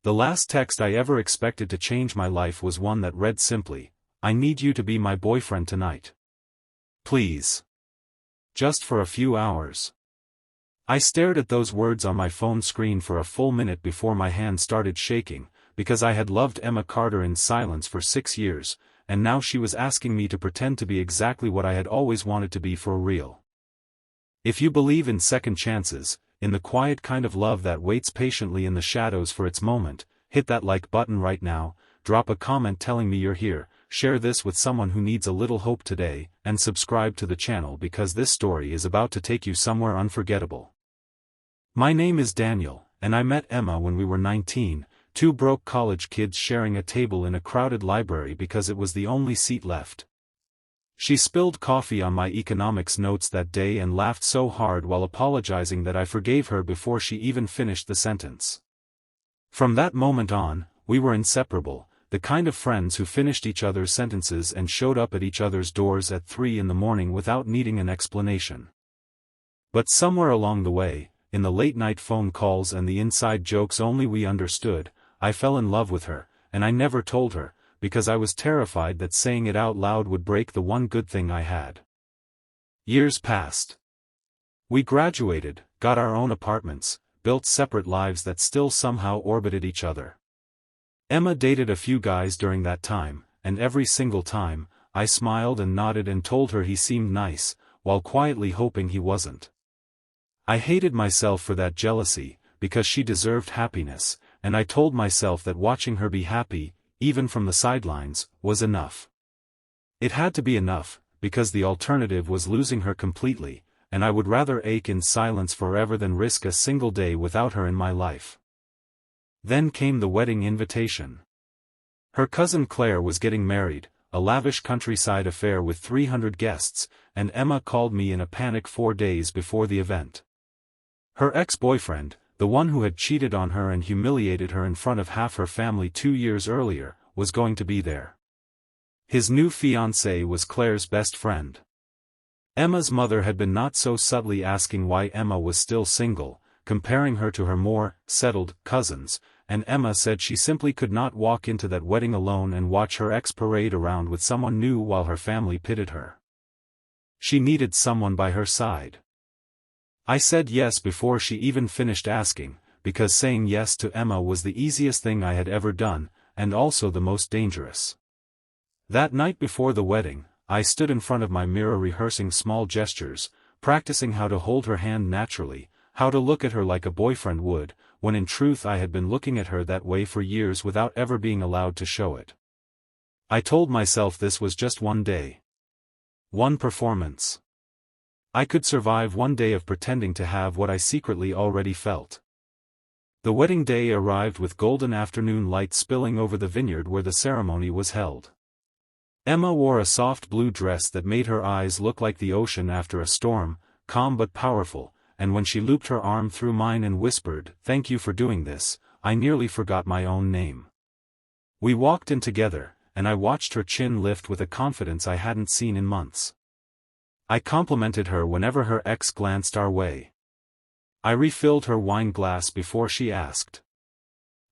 The last text I ever expected to change my life was one that read simply, "I need you to be my boyfriend tonight. Please. Just for a few hours." I stared at those words on my phone screen for a full minute before my hand started shaking, because I had loved Emma Carter in silence for 6 years, and now she was asking me to pretend to be exactly what I had always wanted to be for real. If you believe in second chances, in the quiet kind of love that waits patiently in the shadows for its moment, hit that like button right now, drop a comment telling me you're here, share this with someone who needs a little hope today, and subscribe to the channel because this story is about to take you somewhere unforgettable. My name is Daniel, and I met Emma when we were 19, two broke college kids sharing a table in a crowded library because it was the only seat left. She spilled coffee on my economics notes that day and laughed so hard while apologizing that I forgave her before she even finished the sentence. From that moment on, we were inseparable, the kind of friends who finished each other's sentences and showed up at each other's doors at 3 in the morning without needing an explanation. But somewhere along the way, in the late-night phone calls and the inside jokes only we understood, I fell in love with her, and I never told her, because I was terrified that saying it out loud would break the one good thing I had. Years passed. We graduated, got our own apartments, built separate lives that still somehow orbited each other. Emma dated a few guys during that time, and every single time, I smiled and nodded and told her he seemed nice, while quietly hoping he wasn't. I hated myself for that jealousy, because she deserved happiness, and I told myself that watching her be happy, even from the sidelines, was enough. It had to be enough, because the alternative was losing her completely, and I would rather ache in silence forever than risk a single day without her in my life. Then came the wedding invitation. Her cousin Claire was getting married, a lavish countryside affair with 300 guests, and Emma called me in a panic 4 days before the event. Her ex-boyfriend, the one who had cheated on her and humiliated her in front of half her family 2 years earlier, was going to be there. His new fiancée was Claire's best friend. Emma's mother had been not so subtly asking why Emma was still single, comparing her to her more settled cousins, and Emma said she simply could not walk into that wedding alone and watch her ex parade around with someone new while her family pitied her. She needed someone by her side. I said yes before she even finished asking, because saying yes to Emma was the easiest thing I had ever done, and also the most dangerous. That night before the wedding, I stood in front of my mirror rehearsing small gestures, practicing how to hold her hand naturally, how to look at her like a boyfriend would, when in truth I had been looking at her that way for years without ever being allowed to show it. I told myself this was just one day. One performance. I could survive one day of pretending to have what I secretly already felt. The wedding day arrived with golden afternoon light spilling over the vineyard where the ceremony was held. Emma wore a soft blue dress that made her eyes look like the ocean after a storm, calm but powerful, and when she looped her arm through mine and whispered, "Thank you for doing this," I nearly forgot my own name. We walked in together, and I watched her chin lift with a confidence I hadn't seen in months. I complimented her whenever her ex glanced our way. I refilled her wine glass before she asked.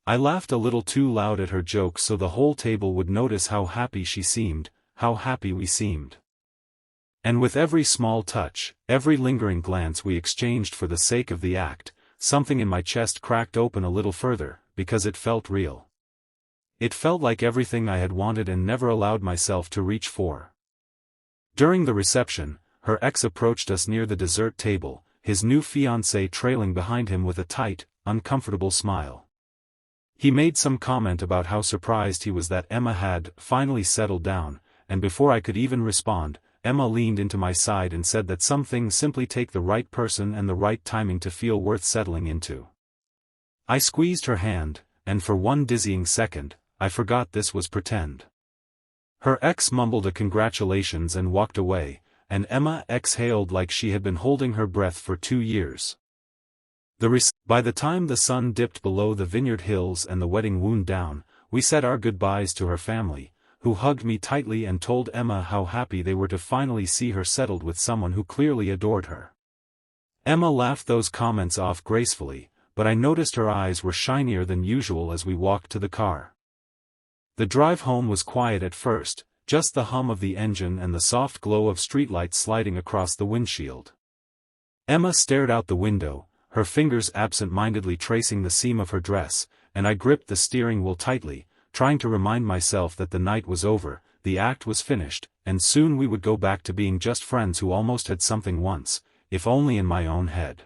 I laughed a little too loud at her jokes so the whole table would notice how happy she seemed, how happy we seemed. And with every small touch, every lingering glance we exchanged for the sake of the act, something in my chest cracked open a little further, because it felt real. It felt like everything I had wanted and never allowed myself to reach for. During the reception, her ex approached us near the dessert table, his new fiancée trailing behind him with a tight, uncomfortable smile. He made some comment about how surprised he was that Emma had finally settled down, and before I could even respond, Emma leaned into my side and said that some things simply take the right person and the right timing to feel worth settling into. I squeezed her hand, and for one dizzying second, I forgot this was pretend. Her ex mumbled a congratulations and walked away, and Emma exhaled like she had been holding her breath for 2 years. By the time the sun dipped below the vineyard hills and the wedding wound down, we said our goodbyes to her family, who hugged me tightly and told Emma how happy they were to finally see her settled with someone who clearly adored her. Emma laughed those comments off gracefully, but I noticed her eyes were shinier than usual as we walked to the car. The drive home was quiet at first, just the hum of the engine and the soft glow of streetlights sliding across the windshield. Emma stared out the window, her fingers absent-mindedly tracing the seam of her dress, and I gripped the steering wheel tightly, trying to remind myself that the night was over, the act was finished, and soon we would go back to being just friends who almost had something once, if only in my own head.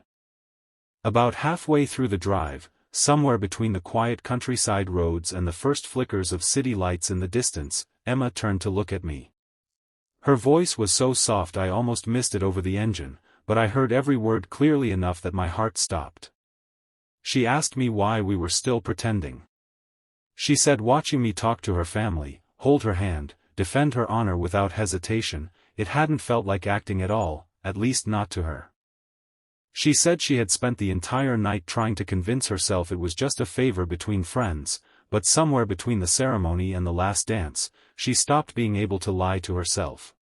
About halfway through the drive, somewhere between the quiet countryside roads and the first flickers of city lights in the distance, Emma turned to look at me. Her voice was so soft I almost missed it over the engine, but I heard every word clearly enough that my heart stopped. She asked me why we were still pretending. She said watching me talk to her family, hold her hand, defend her honor without hesitation, it hadn't felt like acting at all, at least not to her. She said she had spent the entire night trying to convince herself it was just a favor between friends, but somewhere between the ceremony and the last dance, she stopped being able to lie to herself.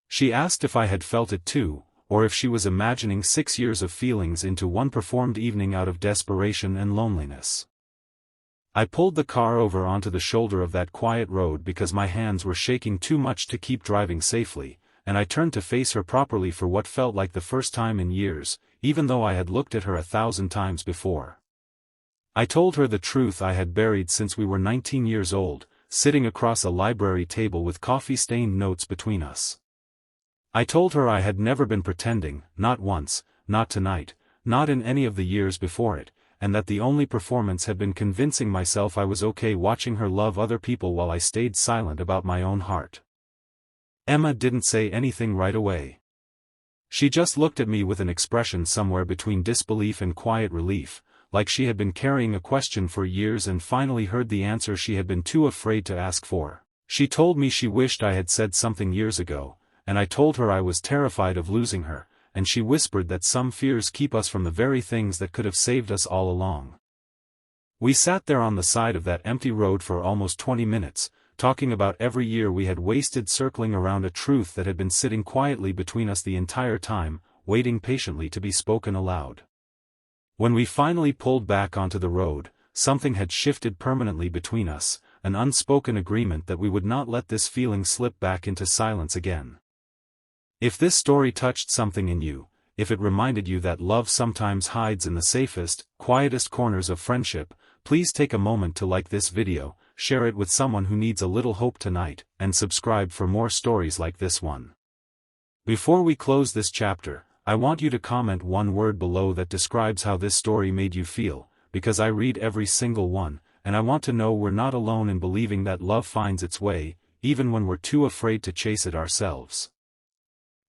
She asked if I had felt it too, or if she was imagining 6 years of feelings into one performed evening out of desperation and loneliness. I pulled the car over onto the shoulder of that quiet road because my hands were shaking too much to keep driving safely, and I turned to face her properly for what felt like the first time in years, even though I had looked at her 1,000 times before. I told her the truth I had buried since we were 19 years old, sitting across a library table with coffee-stained notes between us. I told her I had never been pretending, not once, not tonight, not in any of the years before it, and that the only performance had been convincing myself I was okay watching her love other people while I stayed silent about my own heart. Emma didn't say anything right away. She just looked at me with an expression somewhere between disbelief and quiet relief, like she had been carrying a question for years and finally heard the answer she had been too afraid to ask for. She told me she wished I had said something years ago, and I told her I was terrified of losing her, and she whispered that some fears keep us from the very things that could have saved us all along. We sat there on the side of that empty road for almost 20 minutes, talking about every year we had wasted circling around a truth that had been sitting quietly between us the entire time, waiting patiently to be spoken aloud. When we finally pulled back onto the road, something had shifted permanently between us, an unspoken agreement that we would not let this feeling slip back into silence again. If this story touched something in you, if it reminded you that love sometimes hides in the safest, quietest corners of friendship, please take a moment to like this video, share it with someone who needs a little hope tonight, and subscribe for more stories like this one. Before we close this chapter, I want you to comment one word below that describes how this story made you feel, because I read every single one, and I want to know we're not alone in believing that love finds its way, even when we're too afraid to chase it ourselves.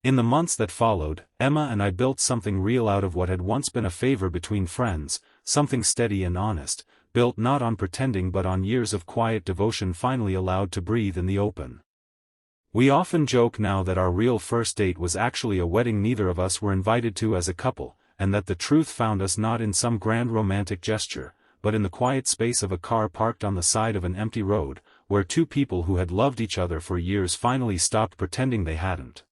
In the months that followed, Emma and I built something real out of what had once been a favor between friends, something steady and honest, built not on pretending but on years of quiet devotion finally allowed to breathe in the open. We often joke now that our real first date was actually a wedding neither of us were invited to as a couple, and that the truth found us not in some grand romantic gesture, but in the quiet space of a car parked on the side of an empty road, where two people who had loved each other for years finally stopped pretending they hadn't.